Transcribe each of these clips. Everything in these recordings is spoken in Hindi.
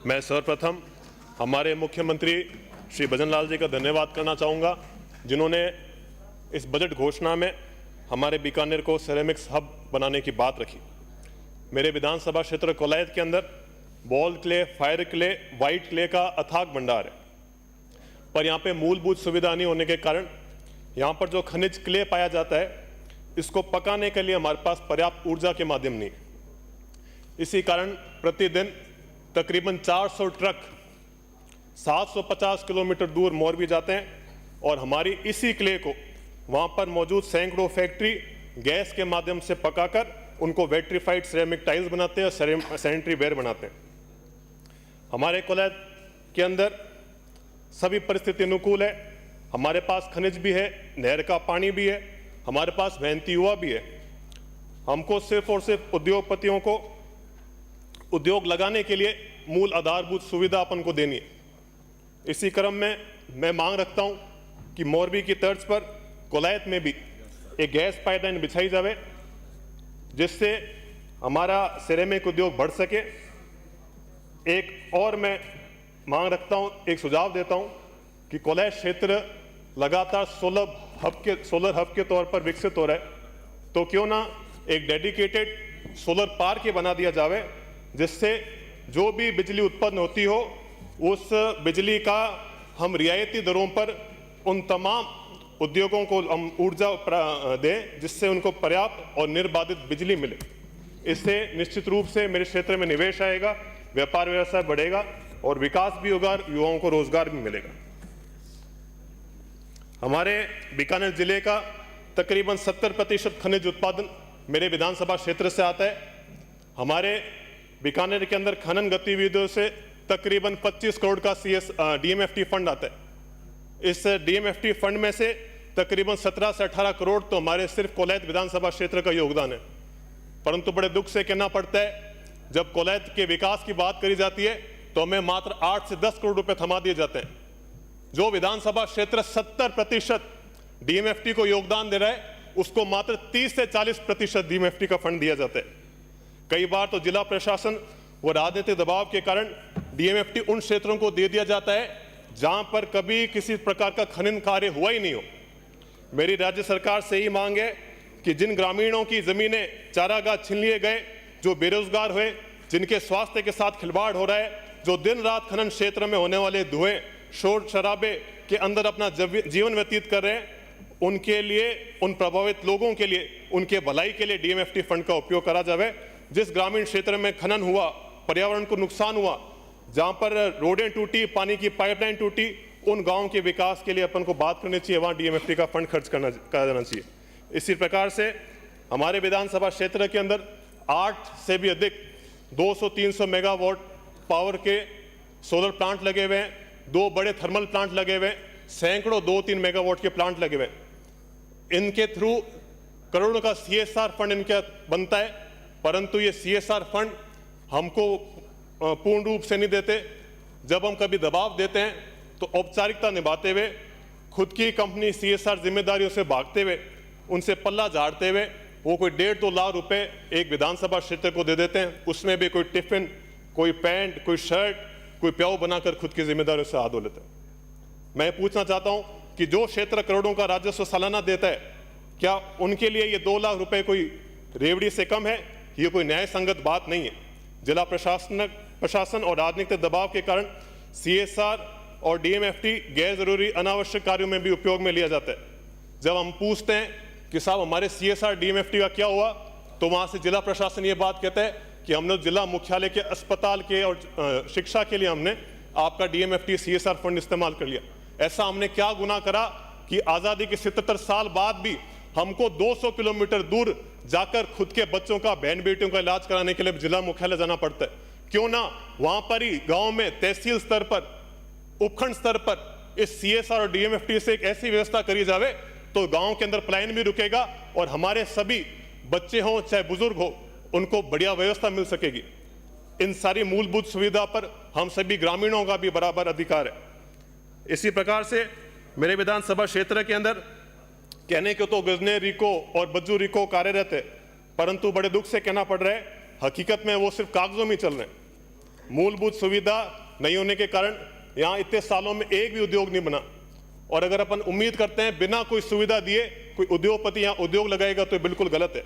मैं सर्वप्रथम हमारे मुख्यमंत्री श्री भजनलाल जी का धन्यवाद करना चाहूँगा, जिन्होंने इस बजट घोषणा में हमारे बीकानेर को सेरेमिक्स हब बनाने की बात रखी। मेरे विधानसभा क्षेत्र कोलायत के अंदर ball clay, fire clay, white clay का अथाक भंडार है, पर यहाँ पे मूलभूत सुविधा नहीं होने के कारण यहाँ पर जो खनिज क्ले पाया जाता है, इसको पकाने के लिए हमारे पास पर्याप्त ऊर्जा के माध्यम नहीं। इसी कारण प्रतिदिन तकरीबन 400 ट्रक 750 किलोमीटर दूर मोरबी जाते हैं और हमारी इसी क्ले को वहाँ पर मौजूद सैकड़ों फैक्ट्री गैस के माध्यम से पकाकर उनको वेट्रीफाइड सिरेमिक टाइल्स बनाते हैं, सैनिटरी वेयर बनाते हैं। हमारे कोलायत के अंदर सभी परिस्थिति अनुकूल है। हमारे पास खनिज भी है, नहर का पानी भी है, हमारे पास मेहनती युवा भी है। हमको सिर्फ और सिर्फ उद्योगपतियों को उद्योग लगाने के लिए मूल आधारभूत सुविधा अपन को देनी है। इसी क्रम में मैं मांग रखता हूं कि मोरबी की तर्ज पर कोलायत में भी एक गैस पाइपलाइन बिछाई जाए, जिससे हमारा सिरेमिक उद्योग बढ़ सके। एक और मैं मांग रखता हूं, एक सुझाव देता हूं कि कोलायत क्षेत्र लगातार सोलर हब के तौर पर विकसित हो रहा है, तो क्यों ना एक डेडिकेटेड सोलर पार्क ही बना दिया जाए, जिससे जो भी बिजली उत्पन्न होती हो उस बिजली का हम रियायती दरों पर उन तमाम उद्योगों को हम ऊर्जा दें, जिससे उनको पर्याप्त और निर्बाधित बिजली मिले। इससे निश्चित रूप से मेरे क्षेत्र में निवेश आएगा, व्यापार व्यवसाय बढ़ेगा और विकास भी होगा, युवाओं को रोजगार भी मिलेगा। हमारे बीकानेर जिले का तकरीबन 70% खनिज उत्पादन मेरे विधानसभा क्षेत्र से आता है। हमारे बीकानेर के अंदर खनन गतिविधियों से तकरीबन 25 करोड़ का DMFT फंड आता है। इस DMFT फंड में से तकरीबन 17 से 18 करोड़ तो हमारे सिर्फ कोलायत विधानसभा क्षेत्र का योगदान है। परंतु बड़े दुख से कहना पड़ता है, जब कोलायत के विकास की बात करी जाती है तो हमें मात्र 8 से 10 करोड़ रुपए थमा दिए जाते हैं। जो विधानसभा क्षेत्र 70% DMFT को योगदान दे रहा है, उसको मात्र 30 से 40% DMFT का फंड दिया जाता है। कई बार तो जिला प्रशासन व राजनीतिक दबाव के कारण DMFT उन क्षेत्रों को दे दिया जाता है जहां पर कभी किसी प्रकार का खनन कार्य हुआ ही नहीं हो। मेरी राज्य सरकार से ही मांग है कि जिन ग्रामीणों की जमीनें चारागाह छीन लिए गए, जो बेरोजगार हुए, जिनके स्वास्थ्य के साथ खिलवाड़ हो रहा है, जो दिन रात खनन क्षेत्र में होने वाले धुएं, शोर शराबे के अंदर अपना जीवन व्यतीत कर रहे हैं, उनके लिए, उन प्रभावित लोगों के लिए, उनके भलाई के लिए DMFT फंड का उपयोग करा जाए। जिस ग्रामीण क्षेत्र में खनन हुआ, पर्यावरण को नुकसान हुआ, जहां पर रोडें टूटी, पानी की पाइपलाइन टूटी, उन गांवों के विकास के लिए अपन को बात करनी चाहिए, वहां DMFT का फंड खर्च करा जाना चाहिए। इसी प्रकार से हमारे विधानसभा क्षेत्र के अंदर 8 से भी अधिक 200-300 मेगावाट पावर के सोलर प्लांट लगे हुए हैं, 2 बड़े थर्मल प्लांट लगे हुए हैं, सैकड़ों 2-3 मेगावाट के प्लांट लगे हुए हैं। इनके थ्रू करोड़ों का CSR फंड इनका बनता है, परंतु ये CSR फंड हमको पूर्ण रूप से नहीं देते। जब हम कभी दबाव देते हैं तो औपचारिकता निभाते हुए, खुद की कंपनी CSR जिम्मेदारियों से भागते हुए, उनसे पल्ला झाड़ते हुए वो कोई 1.5-2 लाख रुपए एक विधानसभा क्षेत्र को दे देते हैं। उसमें भी कोई टिफिन, कोई पैंट, कोई शर्ट, कोई प्याऊ बनाकर खुद की जिम्मेदारियों से हाथ धो लेते हैं। मैं पूछना चाहता हूं कि जो क्षेत्र करोड़ों का राजस्व सालाना देता है, क्या उनके लिए ये 2 लाख रुपए कोई रेवड़ी से कम है? ये कोई न्याय संगत बात नहीं है। जिला प्रशासन और राजनीतिक दबाव के कारण CSR और DMFT गैर जरूरी अनावश्यक कार्यों में भी उपयोग में लिया जाता है। जब हम पूछते हैं कि साहब हमारे CSR DMFT का क्या हुआ, तो वहां से जिला प्रशासन ये बात कहता है कि हमने जिला मुख्यालय के अस्पताल के और शिक्षा के लिए हमने आपका DMFT CSR फंड इस्तेमाल कर लिया। ऐसा हमने क्या गुनाह करा कि आजादी के 77 साल बाद भी हमको 200 किलोमीटर दूर जाकर खुद के बच्चों का, बहन बेटियों का इलाज कराने के लिए जिला मुख्यालय जाना पड़ता है? क्यों ना वहां पर ही गांव में तहसील स्तर पर, उपखंड स्तर पर इस CSR और DMFT से एक ऐसी व्यवस्था करी जाए, तो गांव के अंदर पलायन भी रुकेगा और हमारे सभी बच्चे हों चाहे बुजुर्ग हो, उनको बढ़िया व्यवस्था मिल सकेगी। इन सारी मूलभूत सुविधा पर हम सभी ग्रामीणों का भी बराबर अधिकार है। इसी प्रकार से मेरे विधानसभा क्षेत्र के अंदर कहने को तो गजने रिको और बज्जू रिको कार्यरत है, परंतु बड़े दुख से कहना पड़ रहा है, हकीकत में वो सिर्फ कागजों में चल रहे हैं। मूलभूत सुविधा नहीं होने के कारण यहाँ इतने सालों में एक भी उद्योग नहीं बना। और अगर अपन उम्मीद करते हैं बिना कोई सुविधा दिए कोई उद्योगपति यहाँ उद्योग लगाएगा तो बिल्कुल गलत है।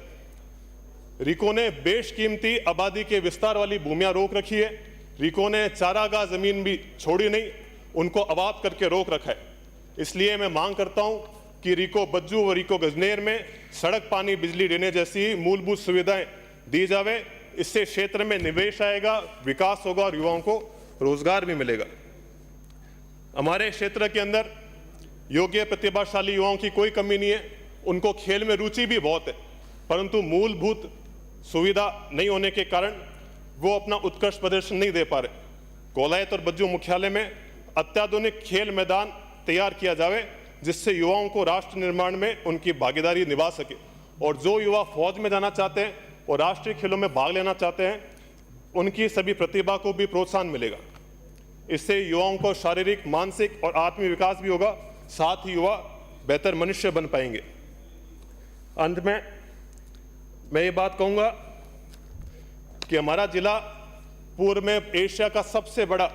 रिको ने बेशकीमती आबादी के विस्तार वाली भूमियां रोक रखी है। रिको ने चारागाह जमीन भी छोड़ी नहीं, उनको आबाद करके रोक रखा है। इसलिए मैं मांग करता हूं कि रिको बज्जू व रिको गजनेर में सड़क, पानी, बिजली देने जैसी मूलभूत सुविधाएं दी जावे। इससे क्षेत्र में निवेश आएगा, विकास होगा और युवाओं को रोजगार भी मिलेगा। हमारे क्षेत्र के अंदर योग्य प्रतिभाशाली युवाओं की कोई कमी नहीं है, उनको खेल में रुचि भी बहुत है, परंतु मूलभूत सुविधा नहीं होने के कारण वो अपना उत्कृष्ट प्रदर्शन नहीं दे पा रहे। कोलायत और बज्जू मुख्यालय में अत्याधुनिक खेल मैदान तैयार किया जावे, जिससे युवाओं को राष्ट्र निर्माण में उनकी भागीदारी निभा सके। और जो युवा फौज में जाना चाहते हैं और राष्ट्रीय खेलों में भाग लेना चाहते हैं, उनकी सभी प्रतिभा को भी प्रोत्साहन मिलेगा। इससे युवाओं को शारीरिक, मानसिक और आत्मिक विकास भी होगा, साथ ही युवा बेहतर मनुष्य बन पाएंगे। अंत में मैं ये बात कहूँगा कि हमारा जिला पूर्व में एशिया का सबसे बड़ा,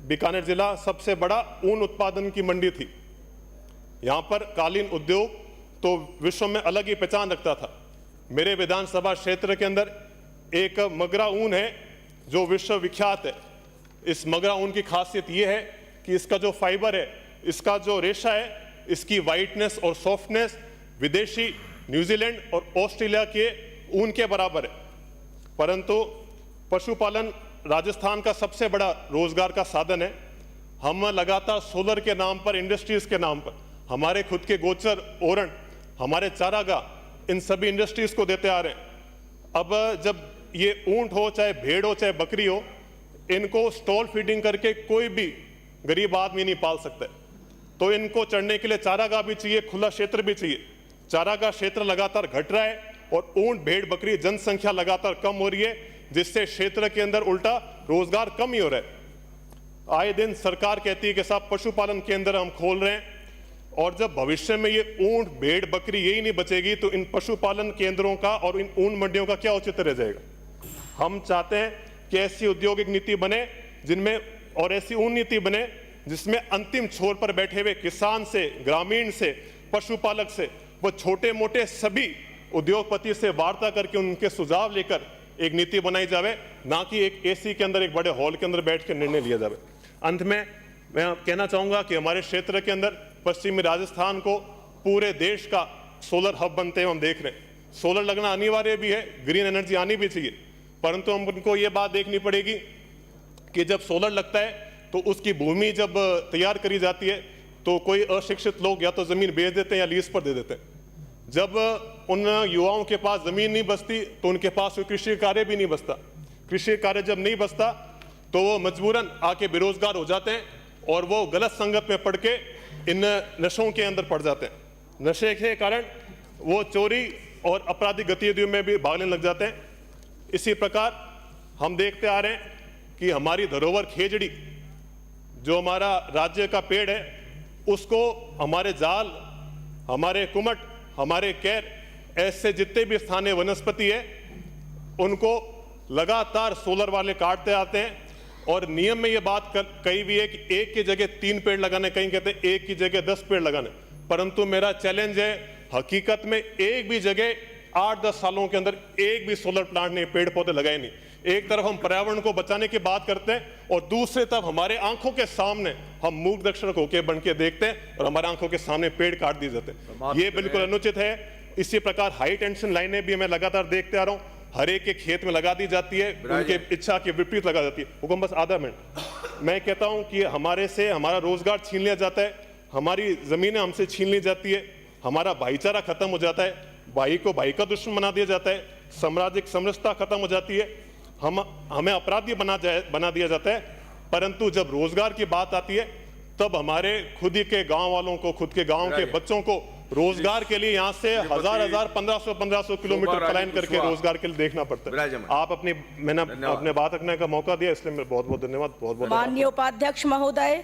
बीकानेर जिला सबसे बड़ा ऊन उत्पादन की मंडी थी। यहाँ पर कालीन उद्योग तो विश्व में अलग ही पहचान रखता था। मेरे विधानसभा क्षेत्र के अंदर एक मगरा ऊन है जो विश्व विख्यात है। इस मगरा ऊन की खासियत ये है कि इसका जो फाइबर है, इसका जो रेशा है, इसकी वाइटनेस और सॉफ्टनेस विदेशी न्यूजीलैंड और ऑस्ट्रेलिया के ऊन के बराबर है। परंतु पशुपालन राजस्थान का सबसे बड़ा रोजगार का साधन है। हम लगातार सोलर के नाम पर, इंडस्ट्रीज के नाम पर हमारे खुद के गोचर, ओरण, हमारे चारागाह, इन सभी इंडस्ट्रीज को देते आ रहे हैं। अब जब ये ऊंट हो, चाहे भेड़ हो, चाहे बकरी हो, इनको स्टॉल फीडिंग करके कोई भी गरीब आदमी नहीं पाल सकता, तो इनको चढ़ने के लिए चारागाह भी चाहिए, खुला क्षेत्र भी चाहिए। चारागाह क्षेत्र लगातार घट रहा है और ऊंट, भेड़, बकरी जनसंख्या लगातार कम हो रही है, जिससे क्षेत्र के अंदर उल्टा रोजगार कम ही हो रहा है। आए दिन सरकार कहती है कि साहब पशुपालन केंद्र हम खोल रहे हैं, और जब भविष्य में ये ऊंट, भेड़, बकरी यही नहीं बचेगी तो इन पशुपालन केंद्रों का और इन ऊन मंडियों का क्या औचित्य रह जाएगा। हम चाहते हैं कि ऐसी औद्योगिक नीति बने जिनमें, और ऐसी ऊन नीति बने जिसमें अंतिम छोर पर बैठे हुए किसान से, ग्रामीण से, पशुपालक से, वो छोटे मोटे सभी उद्योगपति से वार्ता करके उनके सुझाव लेकर एक नीति बनाई जावे, ना कि एक एसी के अंदर, एक बड़े हॉल के अंदर बैठ कर निर्णय लिया जावे। अंत में मैं कहना चाहूंगा कि हमारे क्षेत्र के अंदर पश्चिमी राजस्थान को पूरे देश का सोलर हब बनते हुए हम देख रहे हैं। सोलर लगना अनिवार्य भी है, ग्रीन एनर्जी आनी भी चाहिए, परंतु हमको ये बात देखनी पड़ेगी कि जब सोलर लगता है तो उसकी भूमि जब तैयार करी जाती है तो कोई अशिक्षित लोग या तो जमीन बेच देते हैं या लीज पर दे देते हैं। जब उन युवाओं के पास जमीन नहीं बचती तो उनके पास कोई कृषि कार्य भी नहीं बचता। कृषि कार्य जब नहीं बचता तो वो मजबूरन आके बेरोजगार हो जाते हैं और वो गलत संगत में पड़ के इन नशों के अंदर पड़ जाते हैं। नशे के कारण वो चोरी और आपराधिक गतिविधियों में भी भागने लग जाते हैं। इसी प्रकार हम देखते आ रहे हैं कि हमारी धरोहर खेजड़ी, जो हमारा राज्य का पेड़ है, उसको हमारे जाल, हमारे कुमट, हमारे कैर, ऐसे जितने भी स्थानीय वनस्पति है, उनको लगातार सोलर वाले काटते आते हैं। और नियम में ये बात कही भी है कि एक की जगह 3 पेड़ लगाने, कहीं कहते हैं एक की जगह 10 पेड़ लगाने, परंतु मेरा चैलेंज है, हकीकत में एक भी जगह 8-10 सालों के अंदर एक भी सोलर प्लांट ने पेड़ पौधे लगाए नहीं। एक तरफ हम पर्यावरण को बचाने की बात करते हैं और दूसरी तरफ हमारे आंखों के सामने हम मूक दर्शक होकर बन के देखते हैं और हमारे आंखों के सामने पेड़ काट दिए जाते हैं। ये बिल्कुल अनुचित है। इसी प्रकार हाई टेंशन लाइनें भी मैं लगातार देखते आ रहा हूँ, हर एक के खेत में लगा दी जाती है, उनके इच्छा के विपरीत लगा जाती है। हुकुम बस आधा मिनट। मैं कहता हूं कि हमारे से हमारा रोजगार छीन लिया जाता है, हमारी जमीनें हमसे छीन ली जाती है, हमारा भाईचारा खत्म हो जाता है, भाई को भाई का दुश्मन बना दिया जाता है, सामाजिक समरसता खत्म हो जाती है, हमें अपराधी बना दिया जाता है। परंतु जब रोजगार की बात आती है तब हमारे खुद ही के गांव वालों को, खुद के गांव के बच्चों को रोजगार के लिए यहाँ से हजार 1500 किलोमीटर पलायन करके रोजगार के लिए देखना पड़ता है। आप मैंने अपने बात रखने का मौका दिया, इसलिए मेरा बहुत बहुत धन्यवाद। बहुत बहुत माननीय उपाध्यक्ष महोदय।